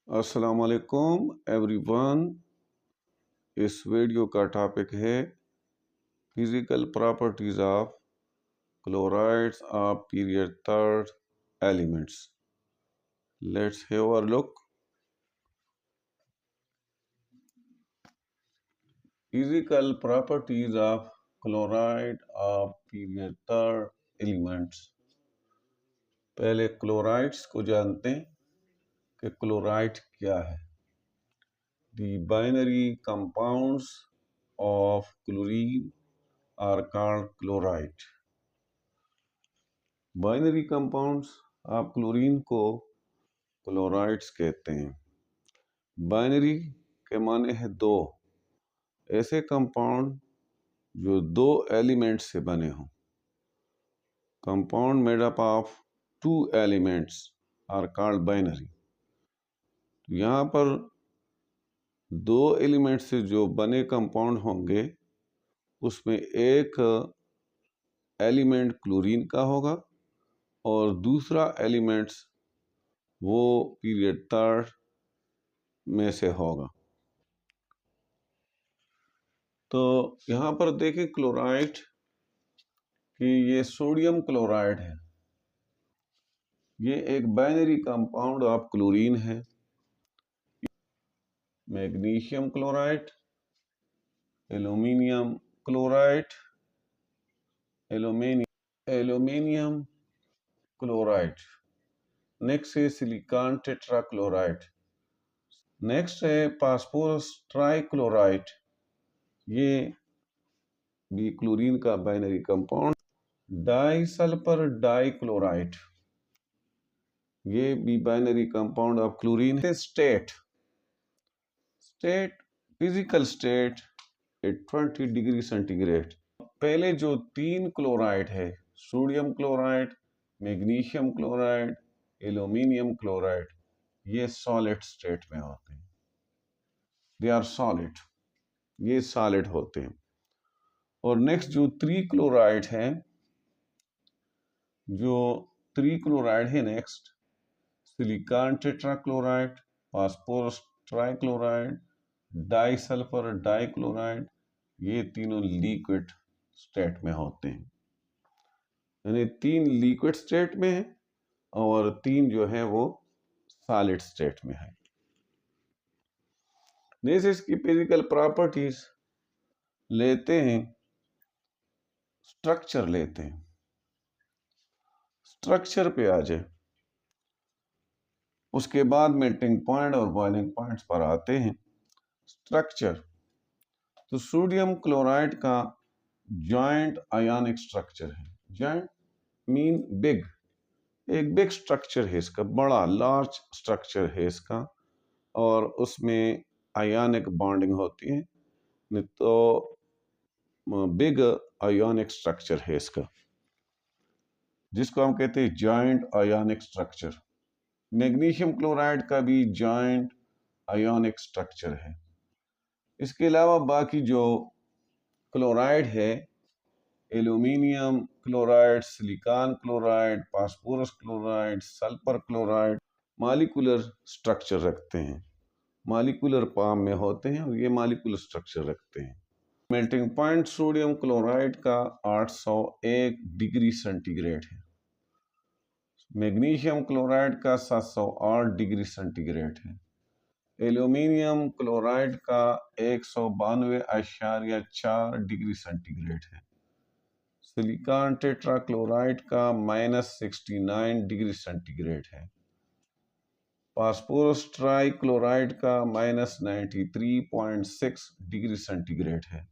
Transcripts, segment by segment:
अस्सलाम वालेकुम एवरीवन। इस वीडियो का टॉपिक है physical properties of chlorides of period third elements. Let's have a look. Physical properties of chloride of period third elements. पहले chlorides को जानते हैं कि क्लोराइड क्या है। The binary compounds of chlorine are called chloride. Binary compounds आप chlorine को chlorides कहते हैं। बाइनरी के माने है दो, ऐसे कंपाउंड जो दो एलिमेंट से बने हों। Compound made up of two elements are called binary. यहाँ पर दो एलिमेंट से जो बने कंपाउंड होंगे उसमें एक एलिमेंट क्लोरीन का होगा और दूसरा एलिमेंट्स वो पीरियड थर्ड में से होगा। तो यहाँ पर देखें क्लोराइड कि ये सोडियम क्लोराइड है। ये एक बाइनरी कंपाउंड ऑफ क्लोरीन है। Magnesium chloride, aluminium chloride, aluminium chloride. Next है सिलिकॉन टेट्राक्लोराइड। नेक्स्ट है फास्फोरस ट्राइक्लोराइड। ये भी क्लोरीन का binary compound. Disulphur dichloride, ये भी बाइनरी कंपाउंड ऑफ क्लोरीन है। State physical state at 20 degree centigrade. पहले जो तीन क्लोराइड है, sodium chloride, magnesium chloride, aluminium chloride, ये सॉलिड स्टेट में होते हैं। दे आर सॉलिड, ये सॉलिड होते हैं। और नेक्स्ट जो थ्री क्लोराइड है, next silicon tetrachloride, phosphorus trichloride, disulphur dichloride, ये तीनों लिक्विड स्टेट में होते हैं। यानी तीन लिक्विड स्टेट में है और तीन जो है वो सॉलिड स्टेट में है। जैसे इसकी फिजिकल प्रॉपर्टीज लेते हैं, स्ट्रक्चर लेते हैं। स्ट्रक्चर पे आ जाए, उसके बाद मेल्टिंग पॉइंट और बॉइलिंग पॉइंट्स पर आते हैं। स्ट्रक्चर तो सोडियम क्लोराइड का जॉइंट आयोनिक स्ट्रक्चर है। जॉइंट मीन बिग, एक बिग स्ट्रक्चर है इसका, बड़ा लार्ज स्ट्रक्चर है इसका, और उसमें आयोनिक बॉन्डिंग होती है। नहीं तो बिग आयोनिक स्ट्रक्चर है इसका, जिसको हम कहते हैं joint ionic structure. Magnesium chloride का भी जॉइंट आयोनिक स्ट्रक्चर है। इसके अलावा बाकी जो क्लोराइड है, aluminium chloride, silicon chloride, phosphorus chloride, sulphur chloride, molecular structure रखते हैं, मॉलिक्यूलर फॉर्म में होते हैं और ये मॉलिक्यूलर स्ट्रक्चर रखते हैं। मेल्टिंग पॉइंट सोडियम क्लोराइड का 801 डिग्री सेंटीग्रेड है। मैग्नीशियम क्लोराइड का 708 डिग्री सेंटीग्रेड है। एल्यूमिनियम क्लोराइड का 192.4 डिग्री सेंटीग्रेड है। सिलिकॉन टेट्राक्लोराइड का -69 डिग्री सेंटीग्रेड है। फास्फोरस ट्राइक्लोराइड का -93.6 डिग्री सेंटीग्रेड है।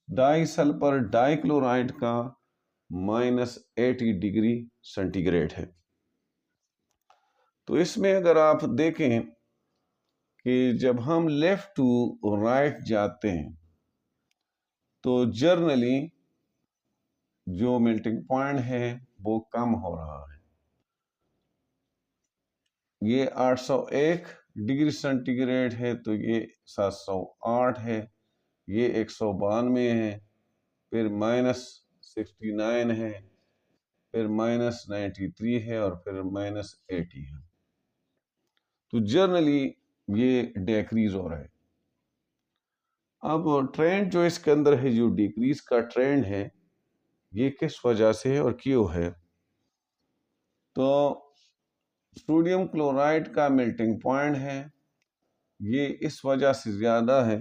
डाइसल्फर डाइक्लोराइड का -80 डिग्री सेंटीग्रेड है। तो इसमें अगर आप देखें कि जब हम लेफ्ट टू राइट जाते हैं तो जर्नली जो मेल्टिंग पॉइंट है वो कम हो रहा है। ये 801 डिग्री सेंटीग्रेड है तो ये 708 है, ये 192 है, फिर -69 है, फिर -93 है और फिर -80 है। तो जनरली ये डिक्रीज हो रहा है। अब ट्रेंड जो इसके अंदर है, जो डिक्रीज का ट्रेंड है, ये किस वजह से है और क्यों है? तो सोडियम क्लोराइड का मेल्टिंग पॉइंट है, ये इस वजह से ज़्यादा है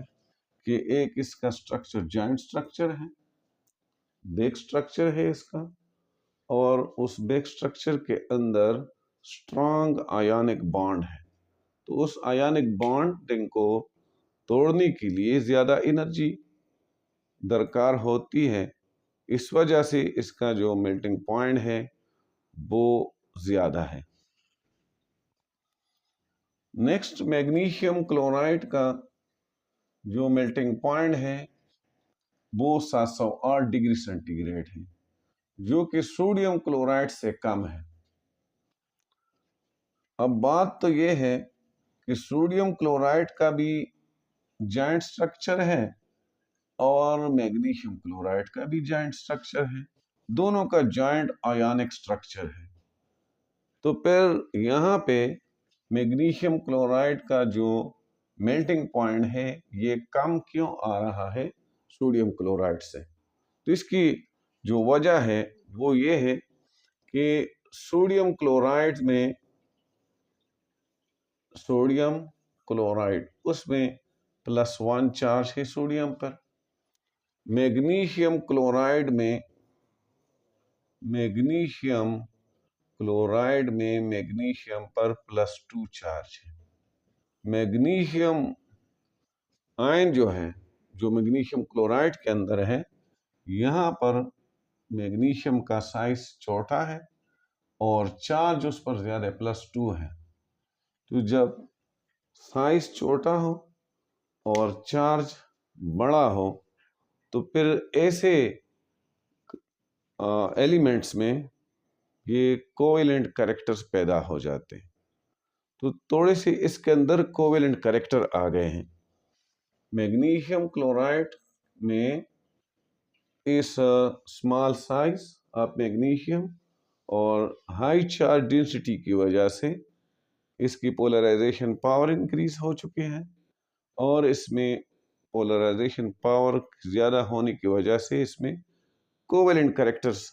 कि एक इसका स्ट्रक्चर जॉइंट स्ट्रक्चर है, बेक स्ट्रक्चर है इसका, और उस बेक स्ट्रक्चर के अंदर स्ट्रॉन्ग आयनिक बॉन्ड है। तो उस आयनिक बॉन्डिंग को तोड़ने के लिए ज़्यादा एनर्जी दरकार होती है, इस वजह से इसका जो मेल्टिंग पॉइंट है वो ज़्यादा है। नेक्स्ट, मैग्नीशियम क्लोराइड का जो मेल्टिंग पॉइंट है वो 708 डिग्री सेंटीग्रेड है, जो कि सोडियम क्लोराइड से कम है। अब बात तो ये है कि सोडियम क्लोराइड का भी जॉइंट स्ट्रक्चर है और मैग्नीशियम क्लोराइड का भी जॉइंट स्ट्रक्चर है, दोनों का जॉइंट आयनिक स्ट्रक्चर है। तो फिर यहाँ पे मैग्नीशियम क्लोराइड का जो मेल्टिंग पॉइंट है ये कम क्यों आ रहा है सोडियम क्लोराइड से? तो इसकी जो वजह है वो ये है कि सोडियम क्लोराइड उसमें +1 चार्ज है सोडियम पर। मैग्नीशियम क्लोराइड में मैग्नीशियम पर +2 चार्ज है। मैग्नीशियम आयन जो है, जो मैग्नीशियम क्लोराइड के अंदर है, यहाँ पर मैग्नीशियम का साइज छोटा है और चार्ज उस पर ज़्यादा +2 है। तो जब साइज छोटा हो और चार्ज बड़ा हो तो फिर ऐसे एलिमेंट्स में ये कोवेलेंट कैरेक्टर्स पैदा हो जाते हैं। तो थोड़े से इसके अंदर कोवेलेंट कैरेक्टर आ गए हैं। मैग्नीशियम क्लोराइड में इस स्मॉल साइज ऑफ मैग्नीशियम और हाई चार्ज डेंसिटी की वजह से इसकी पोलराइजेशन पावर इंक्रीज हो चुके हैं, और इसमें पोलराइजेशन पावर ज़्यादा होने की वजह से इसमें कोवेलेंट कैरेक्टर्स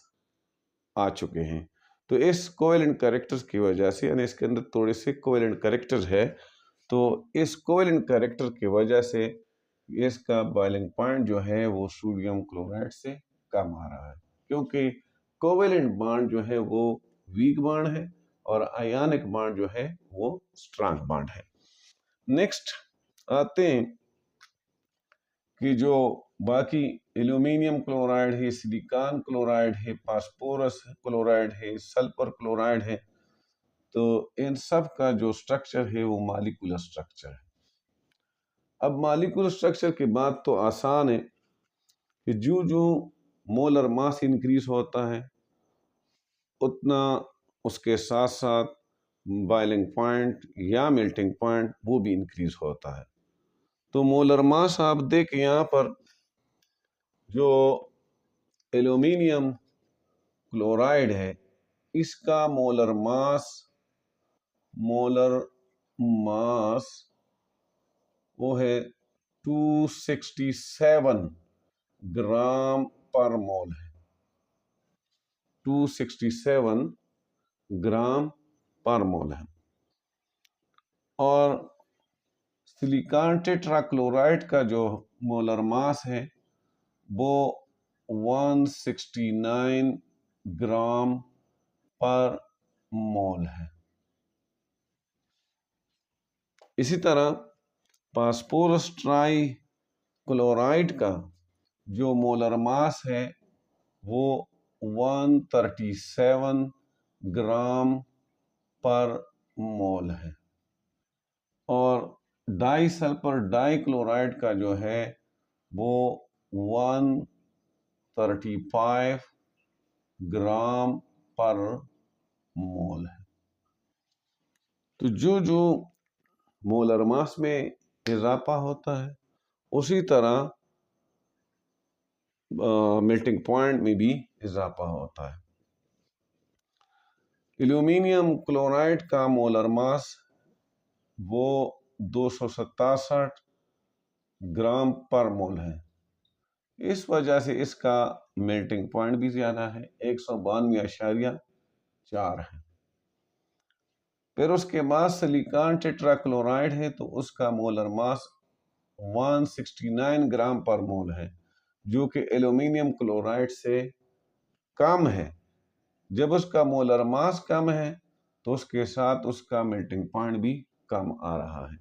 आ चुके हैं। तो इस कोवेलेंट कैरेक्टर्स की वजह से, यानी इसके अंदर थोड़े से कोवेलेंट कैरेक्टर्स है, तो इस कोवेलेंट कैरेक्टर की वजह से इसका बॉइलिंग पॉइंट जो है वो सोडियम क्लोराइड से कम आ रहा है, क्योंकि कोवेलेंट बॉन्ड जो है वो वीक बॉन्ड है और आयनिक बॉन्ड जो है वो स्ट्रांग बॉन्ड है। नेक्स्ट आते हैं कि जो बाकी एल्यूमिनियम क्लोराइड है, सिलिकॉन क्लोराइड है, फास्फोरस क्लोराइड है, सल्फर क्लोराइड है, तो इन सब का जो स्ट्रक्चर है वो मॉलिक्यूलर स्ट्रक्चर है। अब मॉलिक्यूलर स्ट्रक्चर की बात तो आसान है कि जो जो मोलर मास इंक्रीज होता है उतना उसके साथ साथ बॉइलिंग पॉइंट या मेल्टिंग पॉइंट वो भी इंक्रीज होता है। तो मोलर मास आप देखें यहाँ पर, जो एल्यूमिनियम क्लोराइड है इसका मोलर मास वो है 267 ग्राम पर मोल है, 267 ग्राम पर मोल है। और सिलिकॉन टेट्राक्लोराइड का जो मोलर मास है वो 169 ग्राम पर मोल है। इसी तरह फास्फोरस ट्राई क्लोराइड का जो मोलर मास है वो 137 ग्राम पर मोल है। और डाई सल्फर डाई क्लोराइड का जो है वो 135 ग्राम पर मोल है। तो जो जो मोलर मास में इजाफा होता है उसी तरह मेल्टिंग पॉइंट में भी इजाफा होता है। एल्यूमिनियम क्लोराइड का मोलर मास वो 267 ग्राम पर मोल है। इस वजह से इसका मेल्टिंग पॉइंट भी ज्यादा है, 192.4 है। फिर उसके बाद सिलिकॉन टेट्राक्लोराइड है, तो उसका मोलर मास 169 ग्राम पर मोल है, जो कि एल्यूमिनियम क्लोराइड से कम है। जब उसका मोलर मास कम है तो उसके साथ उसका मेल्टिंग पॉइंट भी कम आ रहा है।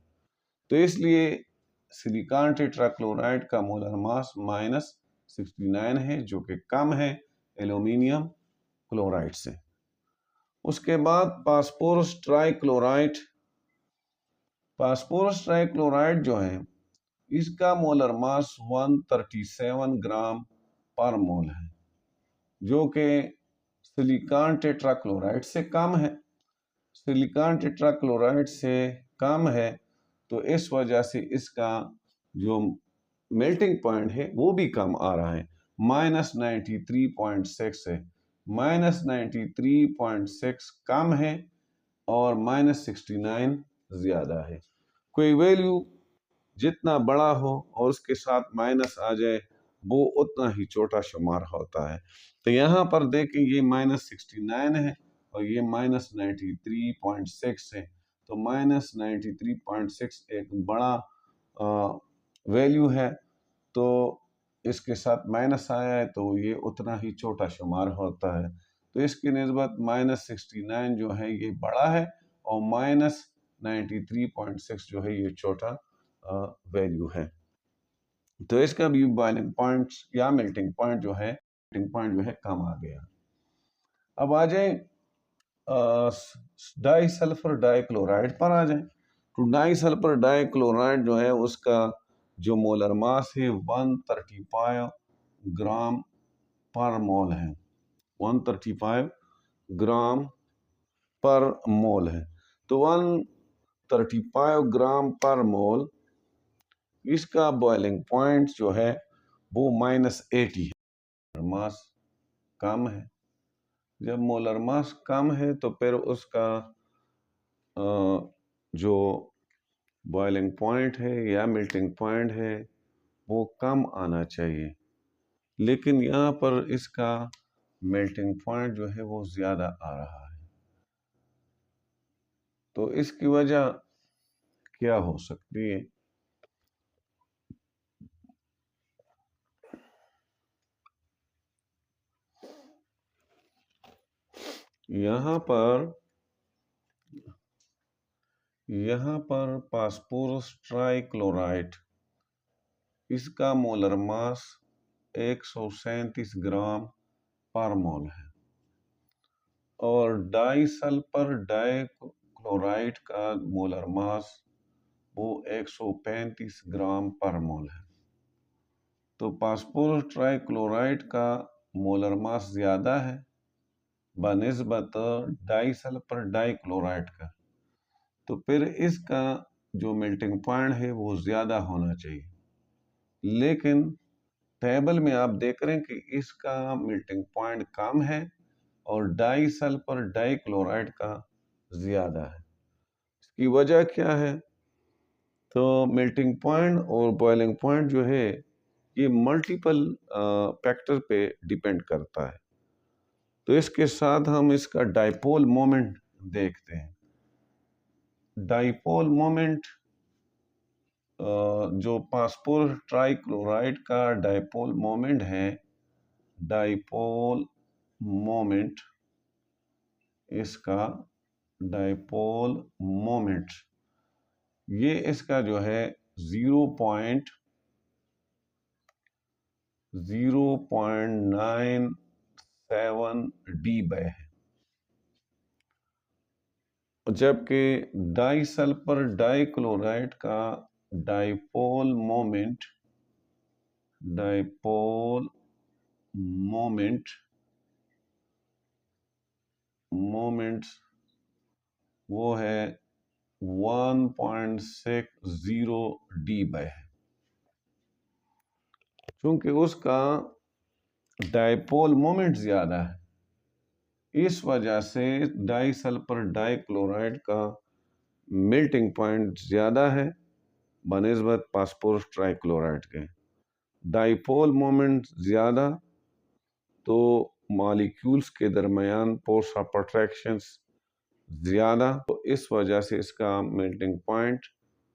तो इसलिए सिलिकॉन टेट्राक्लोराइड का मोलर मास -69 है, जो कि कम है एल्यूमिनियम क्लोराइड से। उसके बाद फास्फोरस ट्राइक्लोराइड। फास्फोरस ट्राइक्लोराइड जो है, इसका मोलर मास 137 ग्राम पर मोल है, जो कि सिलिकॉन टेट्राक्लोराइड से कम है। सिलिकॉन टेट्राक्लोराइड से कम है, तो इस वजह से इसका जो मेल्टिंग पॉइंट है वो भी कम आ रहा है, -93.6 है। -93.6 कम है और -69 ज्यादा है। कोई वैल्यू जितना बड़ा हो और उसके साथ माइनस आ जाए, वो उतना ही छोटा शुमार होता है। तो यहाँ पर देखें, ये -69 है और ये -93.6 है। तो -93.6 एक बड़ा वैल्यू है, तो इसके साथ माइनस आया है तो ये उतना ही छोटा शुमार होता है। तो इसकी निस्बत -69 जो है ये बड़ा है और -93.6 जो है ये छोटा वैल्यू है। तो इसका भी बॉइलिंग पॉइंट या मेल्टिंग पॉइंट जो है कम आ गया। अब आ जाए डाई सल्फर डाइक्लोराइड पर आ जाए। तो डाई सल्फर डाइक्लोराइड जो है, उसका जो मोलर मास है 135 ग्राम पर मोल है। 135 ग्राम पर मोल है। तो 135 ग्राम पर मोल, इसका बॉइलिंग पॉइंट जो है वो -80 है। मास कम है। जब मोलर मास कम है तो फिर उसका जो बॉइलिंग पॉइंट है या मेल्टिंग पॉइंट है वो कम आना चाहिए, लेकिन यहाँ पर इसका मेल्टिंग पॉइंट जो है वो ज़्यादा आ रहा है। तो इसकी वजह क्या हो सकती है? यहाँ पर फास्फोरस ट्राइक्लोराइड, इसका मोलर मास 137 ग्राम पर मोल है और डाई सल्फर डाइक्लोराइड का मोलर मास वो 135 ग्राम पर मोल है। तो फास्फोरस ट्राइक्लोराइड का मोलर मास ज़्यादा है बनिस्बत डाई सल्फर डाइक्लोराइड का। तो फिर इसका जो मेल्टिंग पॉइंट है वो ज़्यादा होना चाहिए, लेकिन टेबल में आप देख रहे हैं कि इसका मेल्टिंग पॉइंट कम है और डाई सल्फर डाइक्लोराइड का ज़्यादा है। इसकी वजह क्या है? तो मेल्टिंग पॉइंट और बॉइलिंग पॉइंट जो है ये मल्टीपल फैक्टर पे डिपेंड करता है। तो इसके साथ हम इसका डाइपोल मोमेंट देखते हैं। डाइपोल मोमेंट, जो फास्फोरस ट्राइक्लोराइड का डाइपोल मोमेंट है, डाइपोल मोमेंट, इसका डाइपोल मोमेंट, ये इसका जो है 0.97 डी बाय है, जबकि डाई सल्फर डाइक्लोराइड का डाइपोल मोमेंट मोमेंट्स वो है 1.60 डी बाय है। क्योंकि उसका डाइपोल मोमेंट ज्यादा है, इस वजह से डाई सल्फर डाइक्लोराइड का मेल्टिंग पॉइंट ज़्यादा है बनिस्बत फास्फोरस ट्राइक्लोराइड के। डाइपोल मोमेंट ज़्यादा, तो मॉलिक्यूल्स के दरमियान फोर्स ऑफ अट्रैक्शंस ज़्यादा, तो इस वजह से इसका मेल्टिंग पॉइंट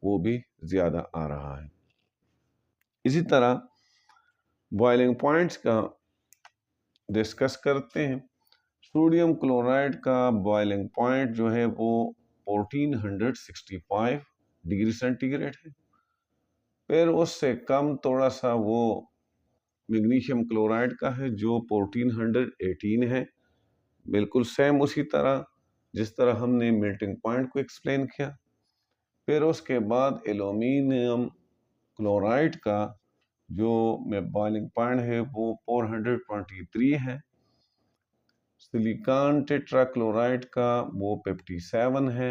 वो भी ज़्यादा आ रहा है। इसी तरह बॉइलिंग पॉइंट्स का डिस्कस करते हैं। सोडियम क्लोराइड का बॉइलिंग पॉइंट जो है वो 1465 डिग्री सेंटीग्रेड है। फिर उससे कम थोड़ा सा वो मैग्नीशियम क्लोराइड का है जो 1418 है। बिल्कुल सेम उसी तरह जिस तरह हमने मेल्टिंग पॉइंट को एक्सप्लेन किया। फिर उसके बाद एल्यूमिनियम क्लोराइड का जो बॉइलिंग पॉइंट है वो 423 है। सिलिकॉन टेट्राक्लोराइड का वो 57 है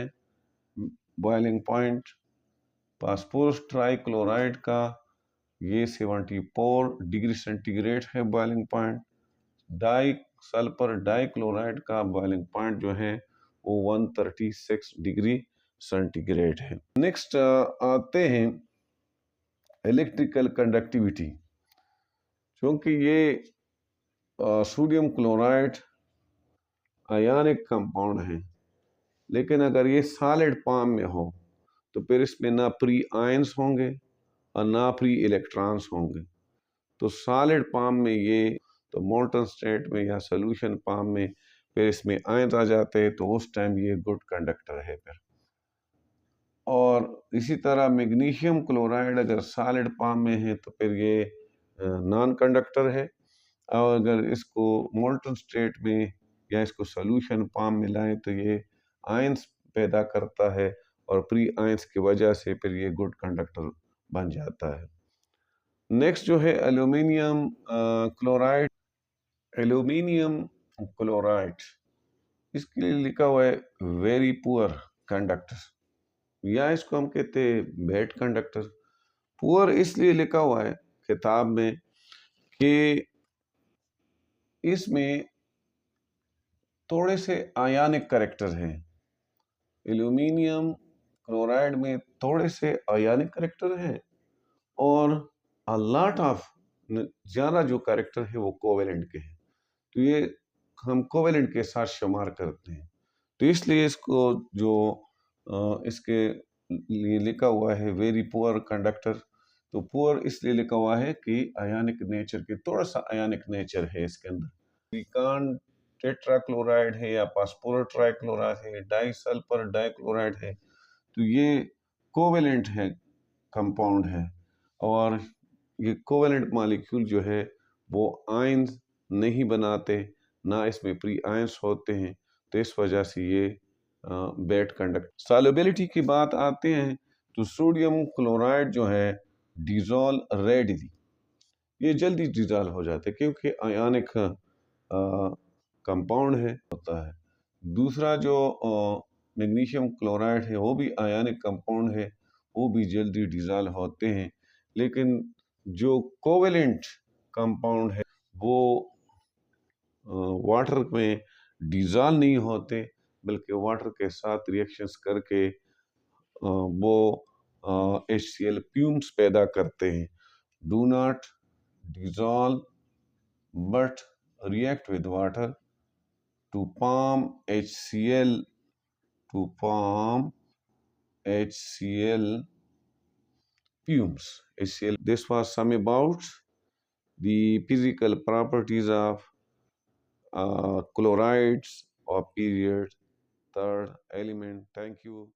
बॉइलिंग पॉइंट। फास्फोरस ट्राइक्लोराइड का ये 74 डिग्री सेंटीग्रेड है boiling point. Disulphur dichloride का बॉइलिंग पॉइंट जो है वो 136 डिग्री सेंटीग्रेड है। नेक्स्ट आते हैं इलेक्ट्रिकल कंडक्टिविटी। क्योंकि ये सोडियम क्लोराइड आयनिक कंपाउंड है, लेकिन अगर ये सॉलिड फॉर्म में हो तो फिर इसमें ना फ्री आयंस होंगे और ना फ्री इलेक्ट्रॉन्स होंगे। तो सॉलिड फॉर्म में ये, तो मोल्टन स्टेट में या सोल्यूशन फॉर्म में फिर इसमें आयंस आ जाते हैं, तो उस टाइम ये गुड कंडक्टर है फिर। और इसी तरह मैग्नीशियम क्लोराइड अगर सॉलिड फॉर्म में है तो फिर ये नॉन कंडक्टर है। और अगर इसको मोल्टन स्टेट में या इसको सोल्यूशन फॉर्म में लाएं तो ये आयंस पैदा करता है और फ्री आयंस की वजह से फिर ये गुड कंडक्टर बन जाता है। नेक्स्ट जो है एल्यूमिनियम क्लोराइड। एल्यूमिनियम क्लोराइड, इसके लिए लिखा हुआ है वेरी पुअर कंडक्टर, या इसको हम कहते हैं बैड कंडक्टर। पुअर इसलिए लिखा हुआ है किताब में कि इसमें थोड़े से आयनिक कैरेक्टर हैं। एल्यूमिनियम क्लोराइड में थोड़े से आयनिक कैरेक्टर हैं और अ लॉट ऑफ ज़्यादा जो कैरेक्टर है वो कोवेलेंट के हैं। तो ये हम कोवेलेंट के साथ शुमार करते हैं। तो इसलिए इसको जो इसके लिए लिखा हुआ है वेरी पुअर कंडक्टर, तो पुअर इसलिए लिखा हुआ है कि आयनिक नेचर के, थोड़ा सा आयनिक नेचर है इसके अंदर। सिलिकॉन टेट्राक्लोराइड है या फास्फोरस ट्राइक्लोराइड है, डाई सल्फर डाइक्लोराइड है, तो ये कोवेलेंट है कंपाउंड है। और ये कोवेलेंट मॉलिक्यूल जो है वो आयंस नहीं बनाते, ना इसमें फ्री आयंस होते हैं, तो इस वजह से ये बैड कंडक्ट। सॉल्युबिलिटी की बात आते हैं तो सोडियम क्लोराइड जो है डिजॉल्व रेडिली, ये जल्दी डिजॉल्व हो जाते हैं क्योंकि आयनिक कंपाउंड है होता है। दूसरा जो मैग्नीशियम क्लोराइड है वो भी आयनिक कंपाउंड है, वो भी जल्दी डिजॉल्व होते हैं। लेकिन जो कोवेलेंट कंपाउंड है वो वाटर में डिजॉल्व नहीं होते, बल्कि वाटर के साथ रिएक्शंस करके वो HCl फ्यूम्स पैदा करते हैं। Do not dissolve but react with water to form HCl, to form HCl fumes. HCl. This was some about the physical properties of chlorides of period third element. Thank you.